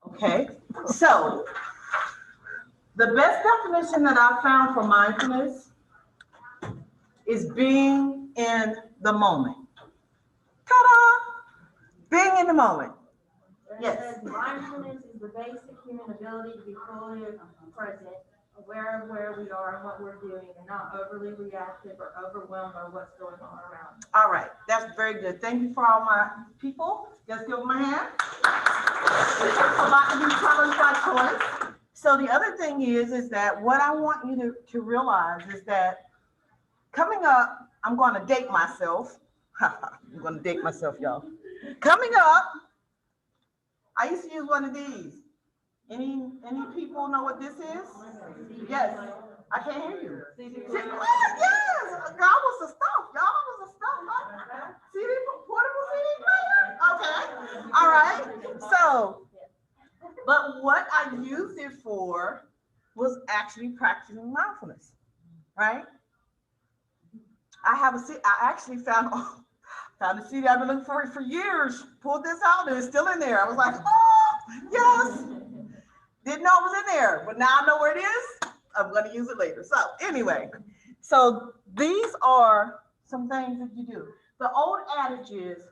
Okay, so the best definition that I found for mindfulness is being in the moment. Ta-da! Being in the moment. Yes. Mindfulness is the basic human ability to be fully present, aware of where we are and what we're doing, and not overly reactive or overwhelmed by what's going on around us. All right, that's very good. Thank you for all my people. Just give them a hand. It takes a lot to be challenged by choice. So the other thing is that what I want you to realize is that coming up, I'm going to date myself. I'm going to date myself, y'all. Coming up, I used to use one of these. Any people know what this is? Yes. I can't hear you. Oh, yes. Y'all was the stuff. Y'all was the stuff. CD, portable CD player? Okay. All right. So, but what I used it for was actually practicing mindfulness, right? I actually found a CD I've been looking for years. Pulled this out and it's still in there. I was like, oh, yes. Didn't know it was in there, but now I know where it is. I'm going to use it later. So anyway, so these are some things that you do. The old adage is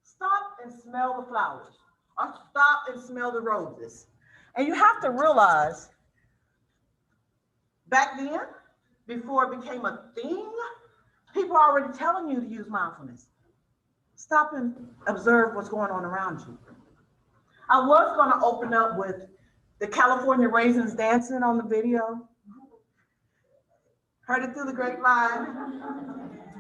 stop and smell the flowers, or stop and smell the roses. And you have to realize back then, before it became a thing, people are already telling you to use mindfulness. Stop and observe what's going on around you. I was going to open up with the California Raisins dancing on the video. Heard it through the grapevine.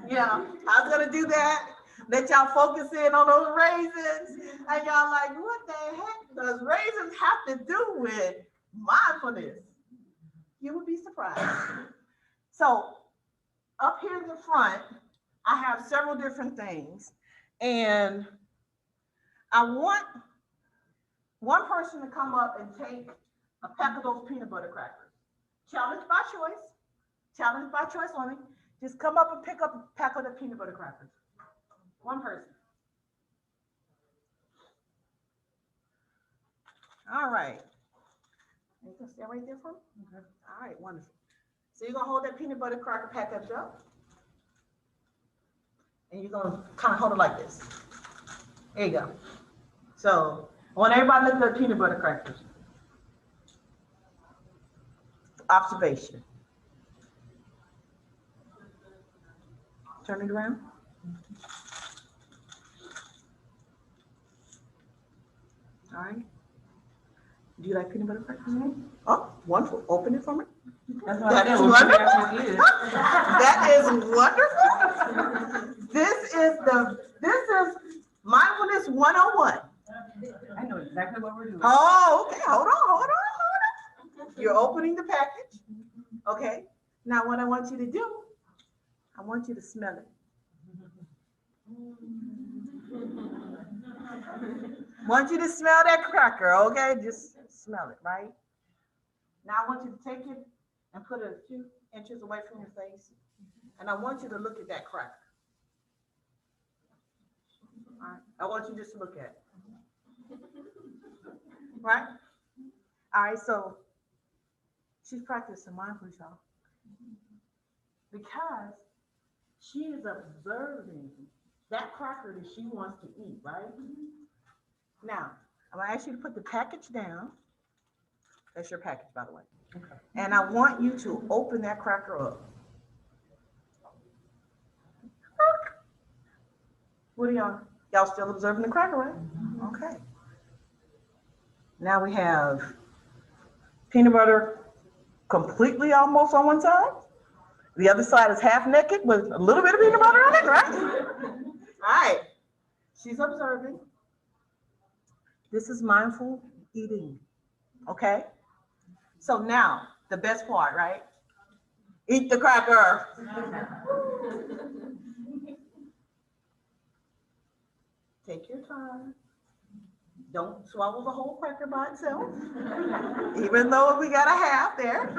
Yeah, I was going to do that. Let y'all focus in on those raisins. And y'all like, what the heck does raisins have to do with mindfulness? You would be surprised. So up here in the front, I have several different things. And I want one person to come up and take a pack of those peanut butter crackers. Challenge by choice. Challenge by choice only. Just come up and pick up a pack of the peanut butter crackers. One person. All right. You can stay right there for me? Okay. All right, wonderful. So you're going to hold that peanut butter cracker pack up. And you're going to kind of hold it like this. There you go. So I want everybody to look at the peanut butter crackers. Observation. Turn it around. All right. Do you like peanut butter crackers? Oh, wonderful. Open it for me. That is wonderful. That is wonderful. This is Mindfulness 101. I know exactly what we're doing. Oh, okay. Hold on. You're opening the package. Okay. Now what I want you to do, I want you to smell it. Want you to smell that cracker, okay? Just smell it, right? Now I want you to take it and put it a few inches away from your face. And I want you to look at that cracker. All right. I want you just to look at it. Right? All right, so she's practicing mindfulness, y'all. Because she is observing that cracker that she wants to eat, right? Now, I'm gonna ask you to put the package down. That's your package, by the way. Okay. And I want you to open that cracker up. What are y'all still observing the cracker, right? Okay. Now we have peanut butter completely almost on one side. The other side is half naked with a little bit of peanut butter on it, right? All right. She's observing. This is mindful eating. Okay? So now, the best part, right? Eat the cracker. Take your time. Don't swallow the whole cracker by itself, even though we got a half there.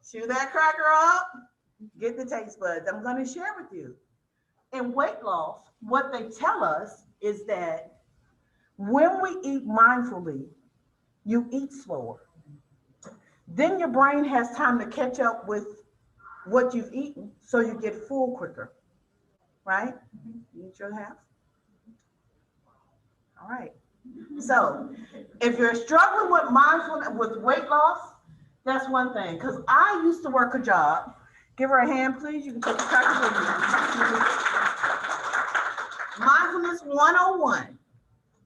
Chew that cracker up, get the taste buds. I'm going to share with you. in weight loss, what they tell us is that when we eat mindfully, you eat slower. Then your brain has time to catch up with what you've eaten, so you get full quicker, right? You eat your half. All right. So if you're struggling with mindfulness, with weight loss, that's one thing. Because I used to work a job. Give her a hand, please. You can take the crackers with you. Mindfulness 101.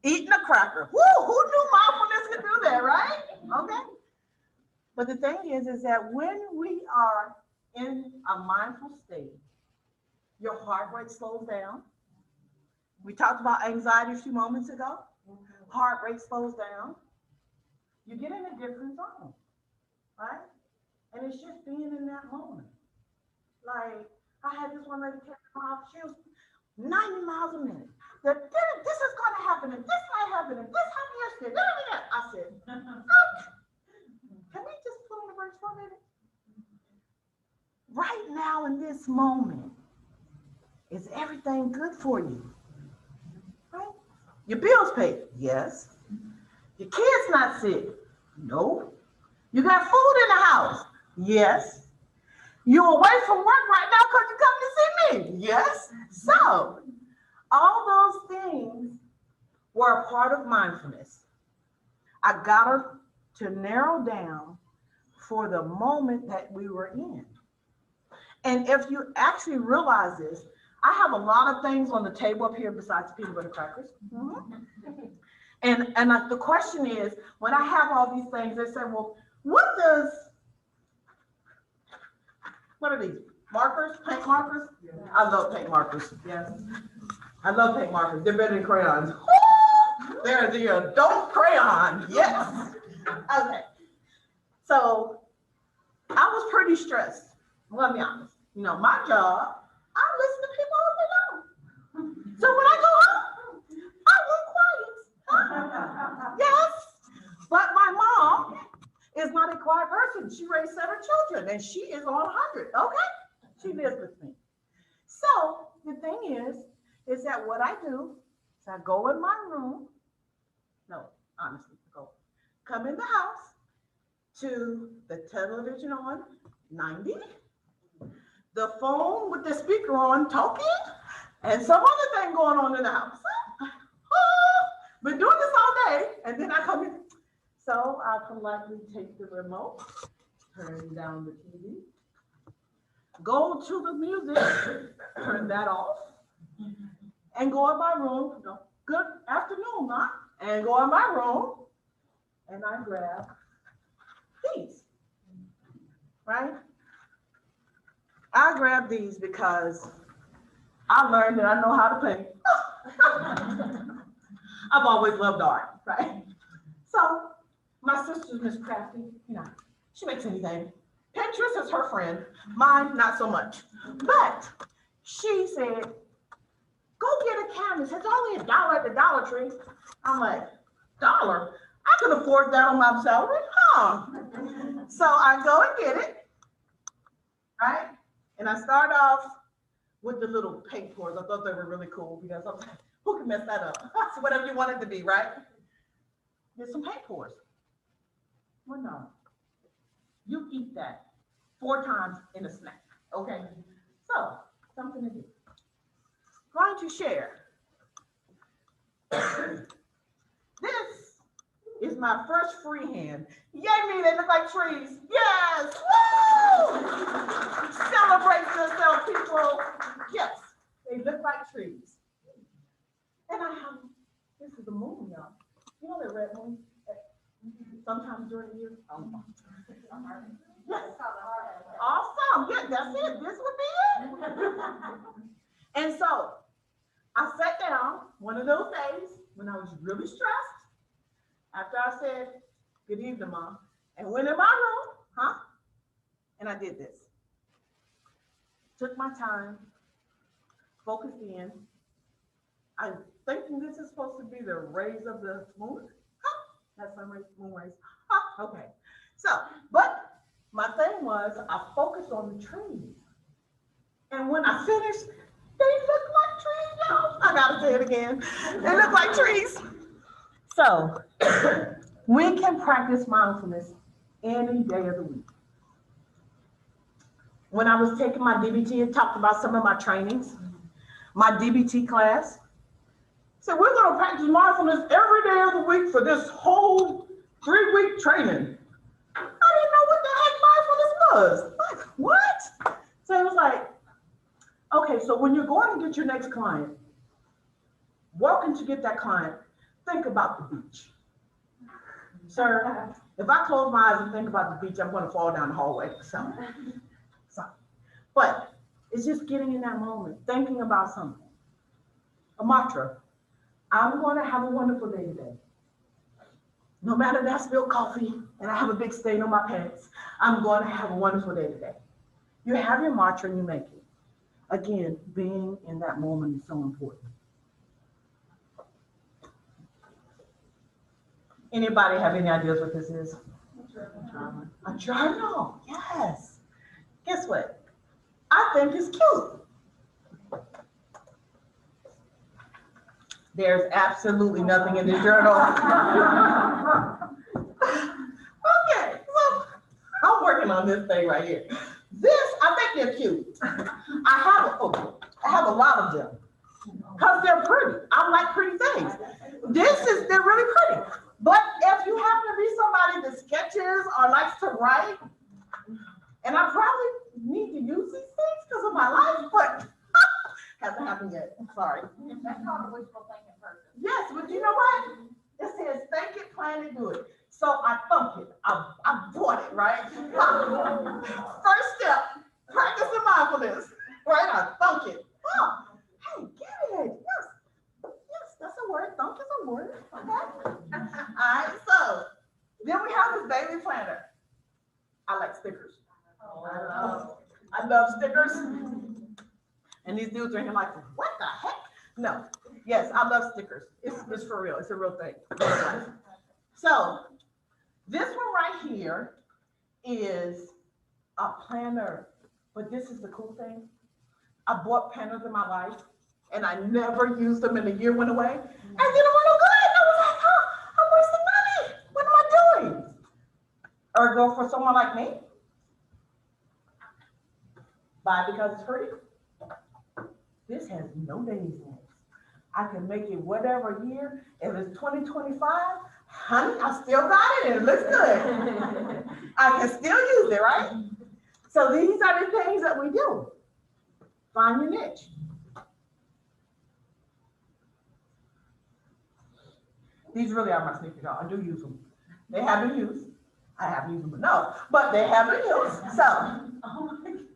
Eating a cracker. Woo! Who knew mindfulness could do that, right? Okay. But the thing is that when we are in a mindful state, your heart rate slows down. We talked about anxiety a few moments ago. Heart rate slows down. You get in a different zone, right? And it's just being in that moment. Like, I had this one lady came off, she was 90 miles a minute. This is going to happen, and this might happen, and this happened yesterday. I said, can we just put on the brakes for a minute? Right now in this moment, is everything good for you? Right? Your bills paid? Yes. Your kid's not sick? No. You got food in the house? Yes. You away from work right now because you come to see me? Yes. So, all those things were a part of mindfulness. I got her to narrow down for the moment that we were in. And if you actually realize this, I have a lot of things on the table up here besides peanut butter crackers. Mm-hmm. And the question is, when I have all these things, they say, well, what are these? Markers? Paint markers? Yeah. I love paint markers. Yes. I love paint markers. They're better than crayons. They're the adult crayon. Yes. Okay. So I was pretty stressed. Let me be honest. You know, my job, I listen to people all day long. So when I go home, I want quiet. Yes. But my mom is not a quiet person. She raised 7 children and she is on 100. Okay. She lives with me. So the thing is that what I do is I go in my room. No, honestly, come in the house to the television on 90, the phone with the speaker on talking, and some other thing going on in the house. Been doing this all day, and then I come in. So I politely take the remote, turn down the TV, go to the music, turn that off, and go in my room. Good afternoon, Ma. And go in my room, and I grab these, right? I grab these because I learned that I know how to paint. I've always loved art, right? So my sister's Miss Crafty, you know, she makes anything. Pinterest is her friend, mine not so much. But she said, go get a canvas. It's only $1 at the Dollar Tree. I'm like, $1? I can afford that on my salary, huh? So I go and get it, right? And I start off with the little paint pours. I thought they were really cool because I'm like, who can mess that up? So whatever you want it to be, right? Get some paint pours. Well, no. You eat that 4 times in a snack, okay? So, something to do. Going to share. This is my first freehand. Yay me, they look like trees. Yes, woo! Celebrate yourself, people. Yes, they look like trees. And I have, this is the moon, y'all. You know the red moon? Sometimes during the year. Yes. Awesome. Yeah, that's it. This would be it. And so I sat down one of those days when I was really stressed after I said, good evening, Mom, and went in my room, and I did this. Took my time, focused in. I'm thinking this is supposed to be the rays of the moon. That's sun rays, moon rays. Okay. So, but my thing was I focused on the trees. And when I finished, They look like trees, y'all. I gotta say it again. They look like trees. So, we can practice mindfulness any day of the week. When I was taking my DBT and talked about some of my trainings, my DBT class said, we're gonna practice mindfulness every day of the week for this whole 3-week training. I didn't know what the heck mindfulness was. Like, what? So it was like, okay, so when you're going to get your next client, walking to get that client, think about the beach. Sir, if I close my eyes and think about the beach, I'm gonna fall down the hallway. So. But it's just getting in that moment, thinking about something. A mantra. I'm gonna have a wonderful day today. No matter that I spill coffee and I have a big stain on my pants, I'm going to have a wonderful day today. You have your mantra and you make it. Again, being in that moment is so important. Anybody have any ideas what this is? A journal, yes. Guess what? I think it's cute. There's absolutely nothing in this journal. Okay, so I'm working on this thing right here. This, I think they're cute. I have a lot of them because they're pretty. I like pretty things. They're really pretty. But if you happen to be somebody that sketches or likes to write, and I probably need to use these things because of my life, but hasn't happened yet. I'm sorry. That's called a wishful thinking person. Yes, but you know what? It says think it, plan it, do it. So I thunk it. I bought it, right? First step, practicing mindfulness, right? I thunk it. Oh, hey, get it. Yes, that's a word. Thunk is a word. Okay. All right. So then we have this baby planner. I like stickers. I love stickers. And these dudes are here like, what the heck? No. Yes, I love stickers. It's for real. It's a real thing. So this one right here is a planner. But this is the cool thing. I bought planners in my life and I never used them and the year went away. I didn't want no good. I was like, oh, I'm wasting money. What am I doing? Or go for someone like me. Buy because it's pretty. This has no days in it. I can make it whatever year. If it's 2025, honey, I still got it and it looks good. I can still use it, right? So these are the things that we do. Find your niche. These really are my sneakers, y'all. I do use them. They have been used. I haven't used them, but they have been used. So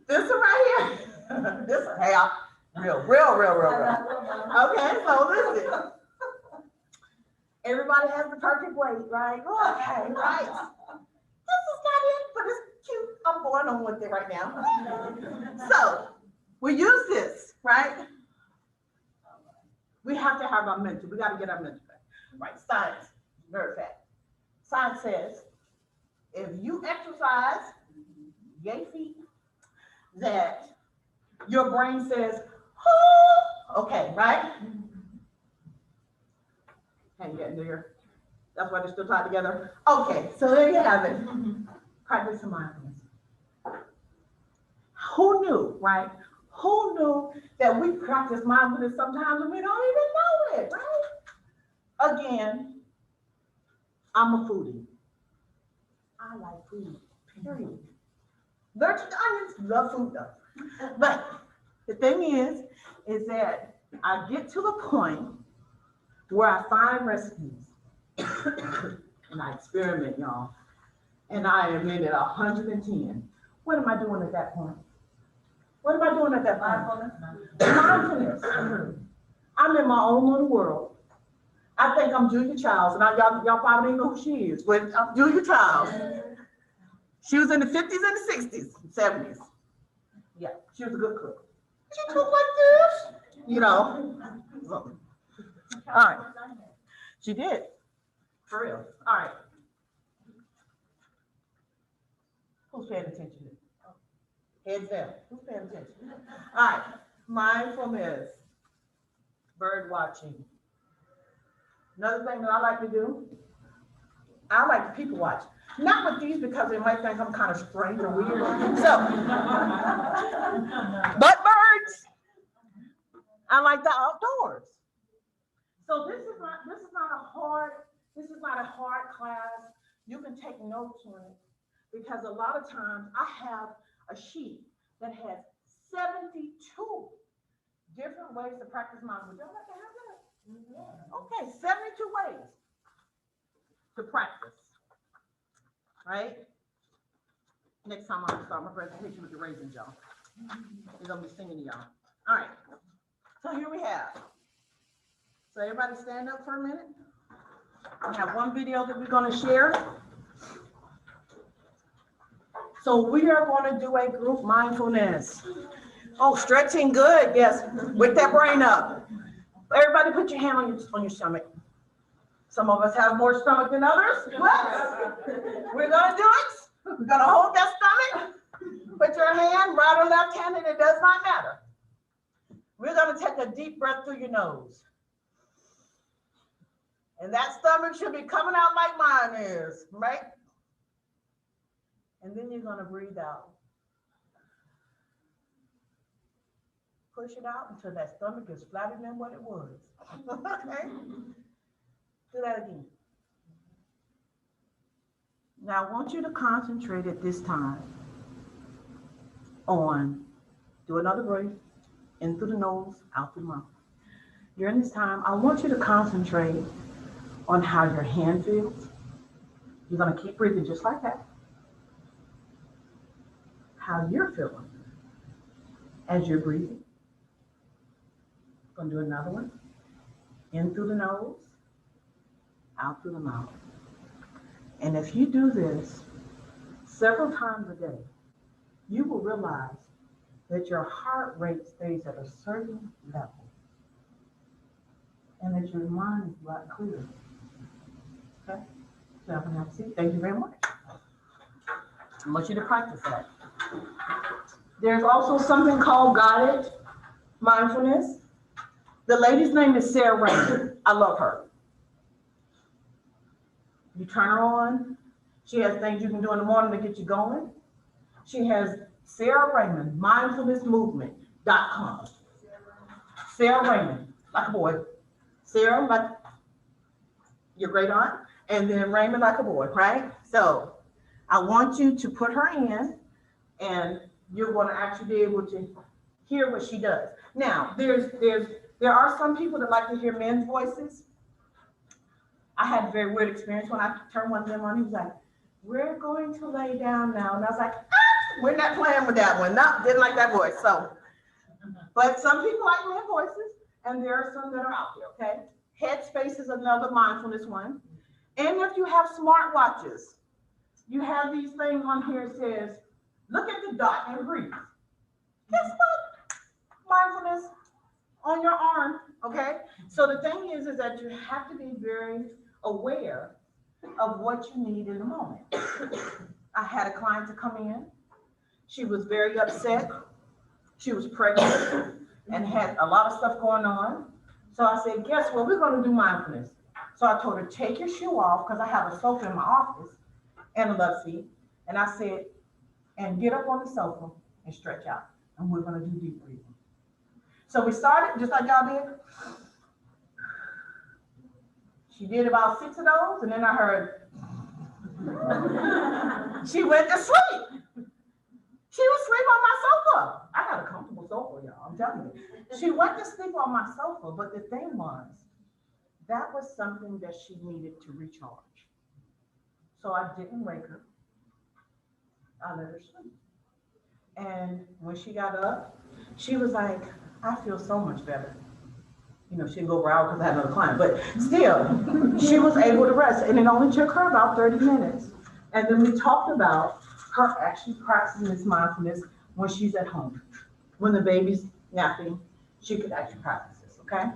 this one right here, this one, hey, real. Okay, so listen. Everybody has the perfect weight, right? Okay, right. This is not it, but it's cute. I'm going on with it right now. So we use this, right? We have to have our mental. We got to get our mental back, right? Science, nerd fact. Science says if you exercise, yay feet, that your brain says, oh, okay, right? Can't get there. That's why they're still tied together. Okay, so there you have it. Practice some mindfulness. Who knew, right? Who knew that we practice mindfulness sometimes and we don't even know it, right? Again, I'm a foodie. I like food, period. Allergic to onions, love food though. But the thing is that I get to the point where I find recipes and I experiment, y'all, and I am in at 110. What am I doing at that point? What am I doing at that point? Mindfulness. I'm in my own little world. I think I'm Julia Childs, and y'all probably don't know who she is, but I'm Julia Childs. She was in the 50s and the 60s, 70s. Yeah, she was a good cook. She cooked like this, you know. All right. She did. For real. All right. Who's paying attention? Heads down. Who's paying attention? All right. Mindfulness, bird watching. Another thing that I like to do, I like to people watch. Not with these because they might think I'm kind of strange or weird. So, but birds. I like the outdoors. So this is not a hard class. You can take notes on it because a lot of times I have a sheet that has 72 different ways to practice mindfulness. Would y'all like to have that? Okay, 72 ways to practice. Right? Next time I'm gonna start my presentation with the raisins, y'all. We're gonna be singing to y'all. All right. So here we have. So everybody stand up for a minute. We have one video that we're gonna share. So we are gonna do a group mindfulness. Oh, stretching, good, yes. Wake that brain up. Everybody put your hand on your stomach. Some of us have more stomach than others. What? We're gonna do it. We're gonna hold that stomach. Put your hand right or left hand, and it does not matter. We're gonna take a deep breath through your nose. And that stomach should be coming out like mine is, right? And then you're gonna breathe out. Push it out until that stomach is flatter than what it was. Okay? Do that again. Now I want you to concentrate at this time on, do another breath, in through the nose, out through the mouth. During this time, I want you to concentrate on how your hand feels. You're gonna keep breathing just like that. How you're feeling as you're breathing. Gonna do another one. In through the nose, out through the mouth. And if you do this several times a day, you will realize that your heart rate stays at a certain level and that your mind is a lot clearer. Okay? So have a seat. Thank you very much. I want you to practice that. There's also something called guided mindfulness. The lady's name is Sarah Raymond. I love her. You turn her on. She has things you can do in the morning to get you going. She has Sarah Raymond, mindfulnessmovement.com. Sarah Raymond, like a boy. Sarah, like your great aunt, and then Raymond, like a boy, right? So I want you to put her in, and you're going to actually be able to hear what she does. Now, there are some people that like to hear men's voices. I had a very weird experience when I turned one of them on. He was like, "We're going to lay down now." And I was like, we're not playing with that one. No, didn't like that voice. So, but some people like men's voices, and there are some that are out there, okay? Headspace is another mindfulness one. And if you have smart watches, you have these things on here that says, look at the dot and breathe. Guess what? Mindfulness on your arm, okay? So the thing is that you have to be very aware of what you need in the moment. I had a client to come in. She was very upset. She was pregnant and had a lot of stuff going on. So I said, guess what? We're going to do mindfulness. So I told her, take your shoe off, because I have a sofa in my office and a love seat. And I said, and get up on the sofa and stretch out. And we're going to do deep breathing. So we started just like y'all did. She did about 6 of those, and then I heard, she went to sleep. She was asleep on my sofa. I got a comfortable sofa, y'all, I'm telling you. She went to sleep on my sofa, but the thing was, that was something that she needed to recharge. So I didn't wake her. I let her sleep. And when she got up, she was like, I feel so much better. You know, she didn't go over out because I had another client, but still, she was able to rest. And it only took her about 30 minutes. And then we talked about her actually practicing this mindfulness when she's at home. When the baby's napping, she could actually practice this, okay?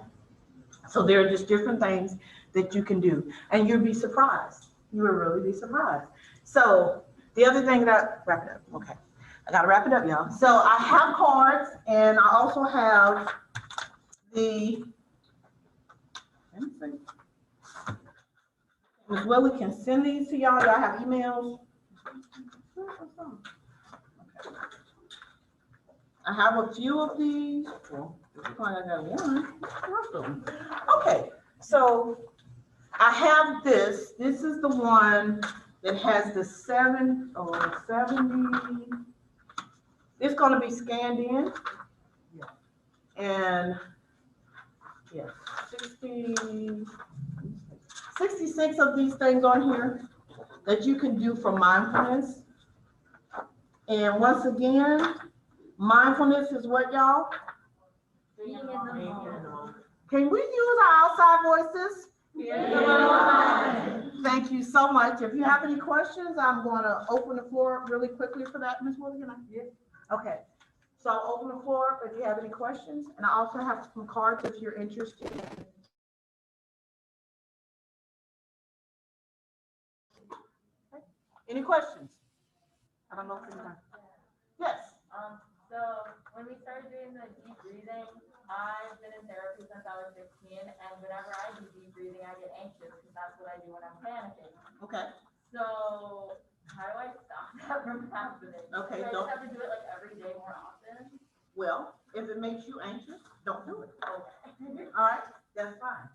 So there are just different things that you can do. And you'll be surprised. You will really be surprised. So the other thing that, wrap it up, okay. I gotta wrap it up, y'all. So I have cards and I also have the, let me see. Ms. Willie can send these to y'all. Y'all have emails. I have a few of these. Well, I got one. Okay, so I have this. This is the one that has the 70. It's gonna be scanned in. And yes, 66 of these things on here that you can do for mindfulness. And once again, mindfulness is what, y'all? Being in the moment. Can we use our outside voices? Yeah. Thank you so much. If you have any questions, I'm going to open the floor really quickly for that, Ms. Williams. Yes. Okay. So I'll open the floor if you have any questions. And I also have some cards if you're interested. Okay. Any questions? I don't know if you have. Yes. So when we started doing the deep breathing, I've been in therapy since I was 16, and whenever I do deep breathing, I get anxious because that's what I do when I'm panicking. Okay. So how do I stop that from happening? Okay. Do I just have to do it like every day more often? Well, if it makes you anxious, don't do it. Okay. All right. That's fine.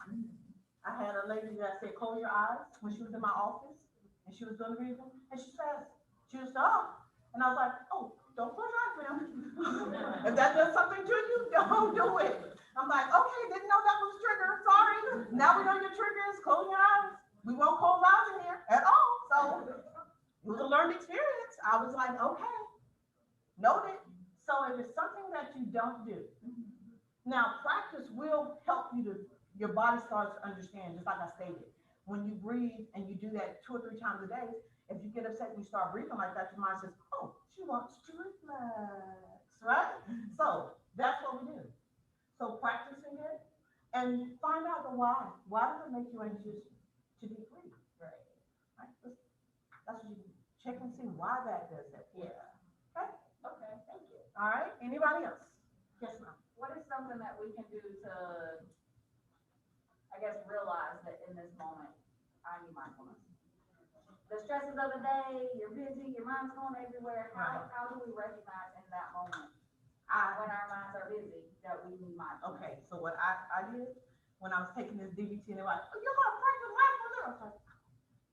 I had a lady that said, close your eyes when she was in my office and she was doing breathing. And she said, stop. And I was like, oh, don't close your eyes, ma'am. If that does something to you, don't do it. I'm like, okay, didn't know that was a trigger. Sorry. Now we know your trigger is close your eyes. We won't close eyes in here at all. So it was a learned experience. I was like, okay, noted. So if it's something that you don't do, now practice will help you to, your body starts to understand, just like I stated. When you breathe and you do that 2 or 3 times a day, if you get upset and you start breathing like that, your mind says, oh, she wants to relax, right? So that's what we do. So practicing it and find out the why. Why does it make you anxious to be free? Right. That's what you check and see why that does that. Yeah. Okay. Okay. Thank you. All right. Anybody else? Yes, ma'am. What is something that we can do to, I guess, realize that in this moment, I need mindfulness? The stresses of the day, you're busy, your mind's going everywhere. How do we recognize in that moment when our minds are busy that we need mindfulness? Okay, so what I did when I was taking this DBT, and they're like, oh, you're gonna practice mindfulness? I was like,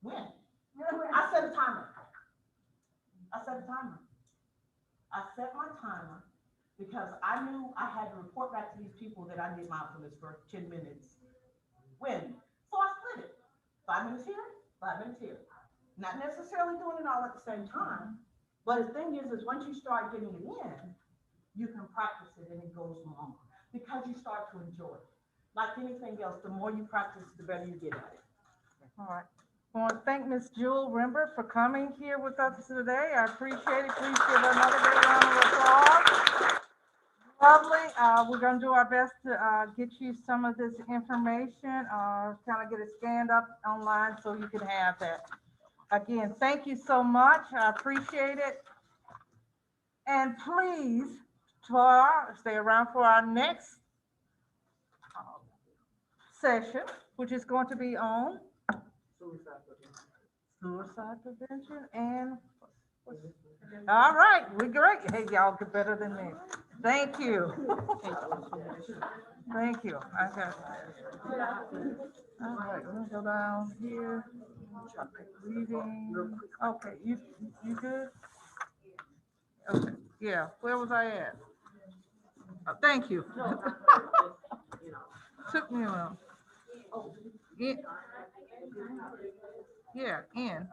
when? I set a timer. I set my timer because I knew I had to report back to these people that I did mindfulness for 10 minutes. When? So I split it. 5 minutes here, 5 minutes here. Not necessarily doing it all at the same time, but the thing is once you start getting it in, you can practice it and it goes longer because you start to enjoy it. Like anything else, the more you practice, the better you get at it. All right. I want to thank Ms. Jewel Rimber for coming here with us today. I appreciate it. Please give her another great round of applause. Lovely. We're going to do our best to get you some of this information, kind of get it scanned up online so you can have that. Again, thank you so much. I appreciate it. And please, stay around for our next session, which is going to be on suicide prevention and all right, we're great. Hey, y'all get better than me. Thank you. Thank you. Okay. All right, let me go down here. Reading. Okay, you good? Okay, yeah, where was I at? Thank you. Took me a while. Yeah, in.